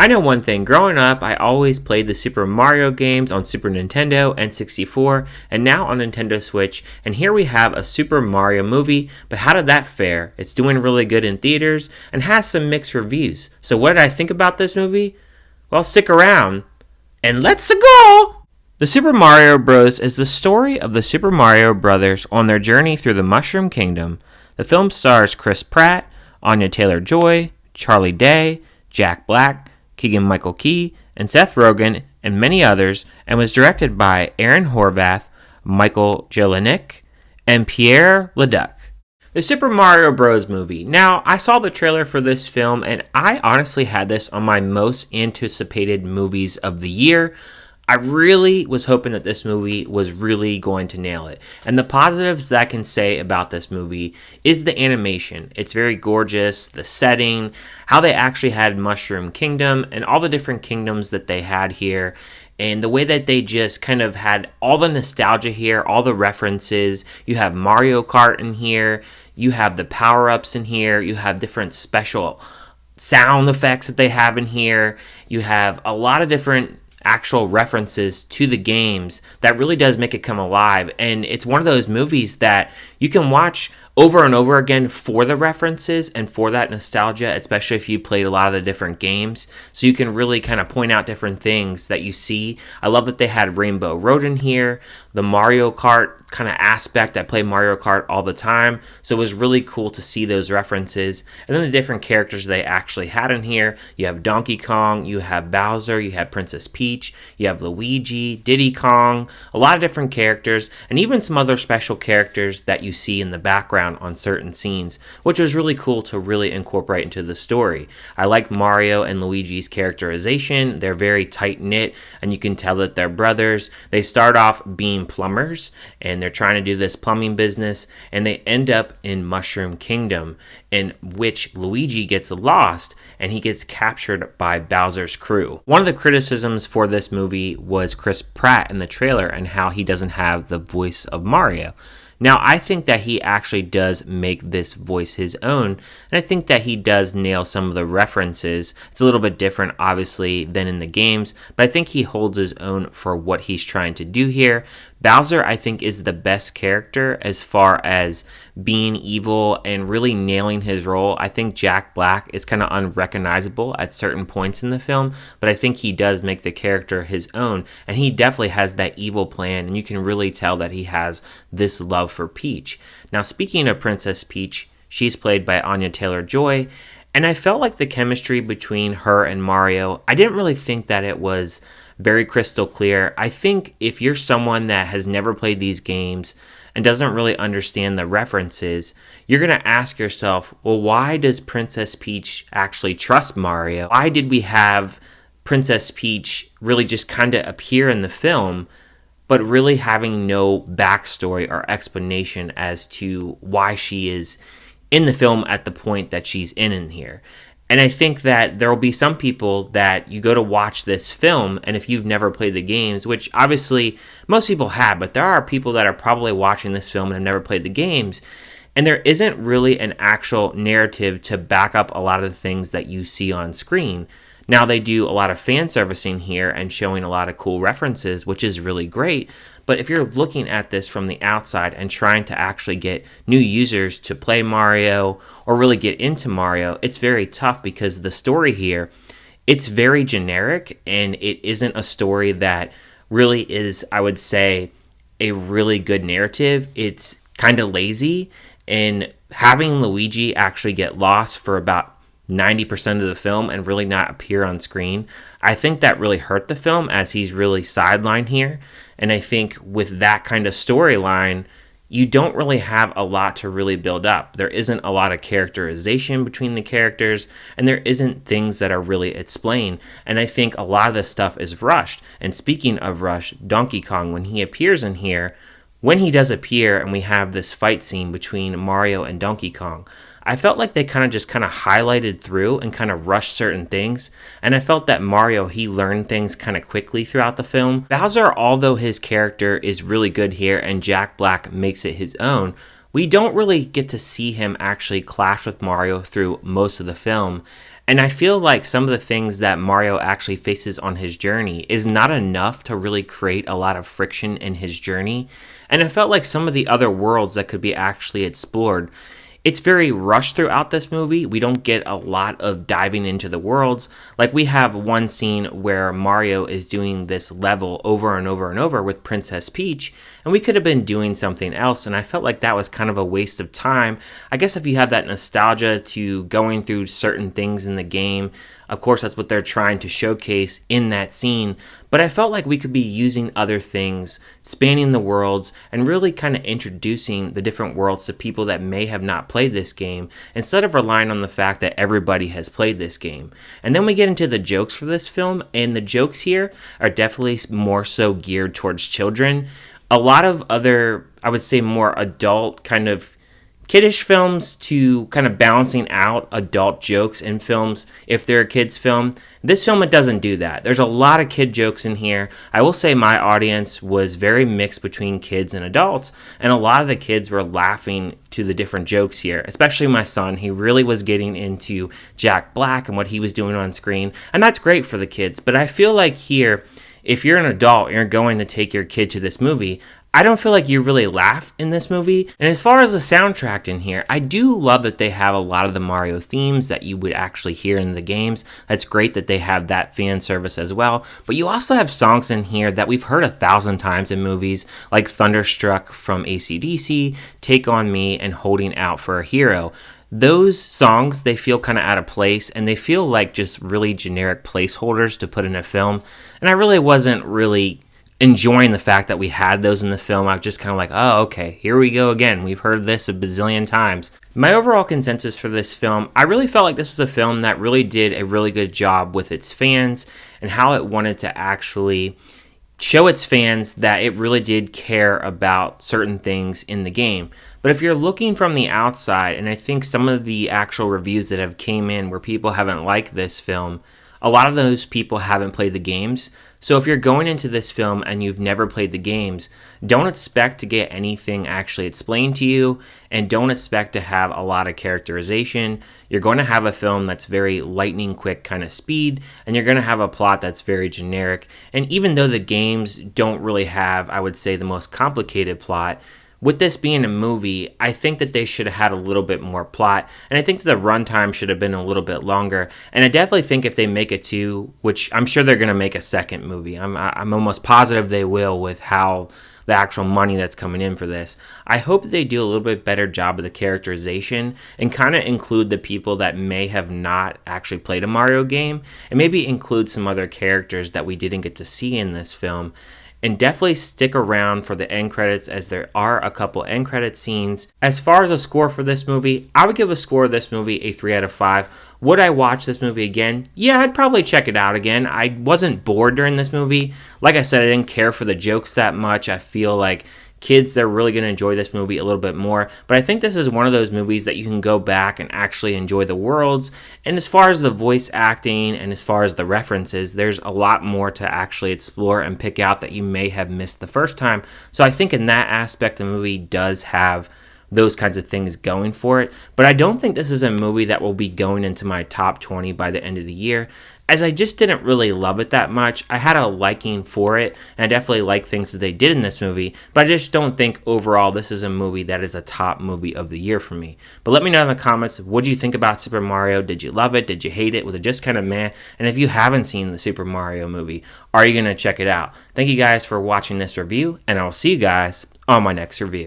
I know one thing, growing up, I always played the Super Mario games on Super Nintendo, N64, and now on Nintendo Switch, and here we have a Super Mario movie, but how did that fare? It's doing really good in theaters, and has some mixed reviews. So what did I think about this movie? Well, stick around, and let's go! The Super Mario Bros. Is the story of the Super Mario Brothers on their journey through the Mushroom Kingdom. The film stars Chris Pratt, Anya Taylor-Joy, Charlie Day, JackBlack, Keegan-Michael Key, and Seth Rogen, and many others, and was directed by Aaron Horvath, Michael Jeleni, and Pierre Leduc. The Super Mario Bros. Movie. Now, I saw the trailer for this film, and I honestly had this on my most anticipated movies of the year. I really was hoping that this movie was really going to nail it. And the positives that I can say about this movie is the animation. It's very gorgeous, the setting, how they actually had Mushroom Kingdom, and all the different kingdoms that they had here. And the way that they just kind of had all the nostalgia here, all the references. You have Mario Kart in here. You have the power-ups in here. You have different special sound effects that they have in here. You have a lot of different actual references to the games that really does make it come alive. And it's one of those movies that you can watch over and over again for the references and for that nostalgia, especially if you played a lot of the different games. So you can really kind of point out different things that you see. I love that they had Rainbow Road in here, the Mario Kart kind of aspect. I play Mario Kart all the time, so it was really cool to see those references. And then the different characters they actually had in here. You have Donkey Kong, you have Bowser, you have Princess Peach, you have Luigi, Diddy Kong, a lot of different characters, and even some other special characters that you see in the background on certain scenes, which was really cool to really incorporate into the story. I like Mario and Luigi's characterization. They're very tight-knit, and you can tell that they're brothers. They start off being plumbers, and they're trying to do this plumbing business, and they end up in Mushroom Kingdom, in which Luigi gets lost, and he gets captured by Bowser's crew. One of the criticisms for this movie was Chris Pratt in the trailer and how he doesn't have the voice of Mario. Now, I think that he actually does make this voice his own, and I think that he does nail some of the references. It's a little bit different, obviously, than in the games, but I think he holds his own for what he's trying to do here. Bowser, I think, is the best character as far as being evil and really nailing his role. I think Jack Black is kind of unrecognizable at certain points in the film, but I think he does make the character his own, and he definitely has that evil plan, and you can really tell that he has this love for Peach. Now, speaking of Princess Peach, she's played by Anya Taylor-Joy, and I felt like the chemistry between her and Mario, I didn't really think that it was very crystal clear. I think if you're someone that has never played these games and doesn't really understand the references, you're going to ask yourself, well, why does Princess Peach actually trust Mario? Why did we have Princess Peach really just kind of appear in the film, but really having no backstory or explanation as to why she is in the film at the point that she's in here? And I think that there will be some people that you go to watch this film, and if you've never played the games, which obviously most people have, but there are people that are probably watching this film and have never played the games, and there isn't really an actual narrative to back up a lot of the things that you see on screen. Now, they do a lot of fan servicing here and showing a lot of cool references, which is really great. But if you're looking at this from the outside and trying to actually get new users to play Mario or really get into Mario, it's very tough because the story here, it's very generic, and it isn't a story that really is, I would say, a really good narrative. It's kind of lazy, and having Luigi actually get lost for about 90% of the film and really not appear on screen, I think that really hurt the film, as he's really sidelined here. And I think with that kind of storyline, you don't really have a lot to really build up. There isn't a lot of characterization between the characters, and there isn't things that are really explained. And I think a lot of this stuff is rushed. And speaking of rush, Donkey Kong, when he appears in here, when he does appear and we have this fight scene between Mario and Donkey Kong, I felt like they kind of highlighted through and kind of rushed certain things. And I felt that Mario, he learned things kind of quickly throughout the film. Bowser, although his character is really good here and Jack Black makes it his own, we don't really get to see him actually clash with Mario through most of the film. And I feel like some of the things that Mario actually faces on his journey is not enough to really create a lot of friction in his journey. And it felt like some of the other worlds that could be actually explored, it's very rushed throughout this movie. We don't get a lot of diving into the worlds. Like, we have one scene where Mario is doing this level over and over and over with Princess Peach, and we could have been doing something else, and I felt like that was kind of a waste of time. I guess if you have that nostalgia to going through certain things in the game, of course, that's what they're trying to showcase in that scene. But I felt like we could be using other things, spanning the worlds, and really kind of introducing the different worlds to people that may have not played this game, instead of relying on the fact that everybody has played this game. And then we get into the jokes for this film, and the jokes here are definitely more so geared towards children. A lot of other, I would say, more adult kind of kiddish films to kind of balancing out adult jokes in films if they're a kid's film. This film, it doesn't do that. There's a lot of kid jokes in here. I will say my audience was very mixed between kids and adults, and a lot of the kids were laughing to the different jokes here, especially my son. He really was getting into Jack Black and what he was doing on screen, and that's great for the kids. But I feel like here, if you're an adult and you're going to take your kid to this movie, I don't feel like you really laugh in this movie. And as far as the soundtrack in here, I do love that they have a lot of the Mario themes that you would actually hear in the games. That's great that they have that fan service as well. But you also have songs in here that we've heard 1,000 times in movies, like Thunderstruck from AC/DC, Take On Me, and Holding Out for a Hero. Those songs, they feel kind of out of place, and they feel like just really generic placeholders to put in a film. And I really wasn't really enjoying the fact that we had those in the film. I was just kind of like, oh, okay, here we go again. We've heard this a bazillion times. My overall consensus for this film, I really felt like this was a film that really did a really good job with its fans and how it wanted to actually show its fans that it really did care about certain things in the game. But if you're looking from the outside, and I think some of the actual reviews that have came in where people haven't liked this film, a lot of those people haven't played the games. So if you're going into this film and you've never played the games, don't expect to get anything actually explained to you, and don't expect to have a lot of characterization. You're going to have a film that's very lightning quick kind of speed, and you're going to have a plot that's very generic. And even though the games don't really have, I would say, the most complicated plot, with this being a movie, I think that they should have had a little bit more plot, and I think that the runtime should have been a little bit longer. And I definitely think if they make a 2, which I'm sure they're going to make a second movie, I'm almost positive they will with how the actual money that's coming in for this. I hope that they do a little bit better job of the characterization and kind of include the people that may have not actually played a Mario game, and maybe include some other characters that we didn't get to see in this film. And definitely stick around for the end credits, as there are a couple end credit scenes. As far as a score for this movie, I would give a score of this movie a 3 out of 5. Would I watch this movie again? Yeah, I'd probably check it out again. I wasn't bored during this movie. Like I said, I didn't care for the jokes that much. I feel like kids, they're really going to enjoy this movie a little bit more. But I think this is one of those movies that you can go back and actually enjoy the worlds. And as far as the voice acting and as far as the references, there's a lot more to actually explore and pick out that you may have missed the first time. So I think in that aspect, the movie does have those kinds of things going for it. But I don't think this is a movie that will be going into my top 20 by the end of the year, as I just didn't really love it that much. I had a liking for it, and I definitely like things that they did in this movie, but I just don't think overall this is a movie that is a top movie of the year for me. But let me know in the comments, what do you think about Super Mario? Did you love it? Did you hate it? Was it just kind of meh? And if you haven't seen the Super Mario movie, are you going to check it out? Thank you guys for watching this review, and I will see you guys on my next review.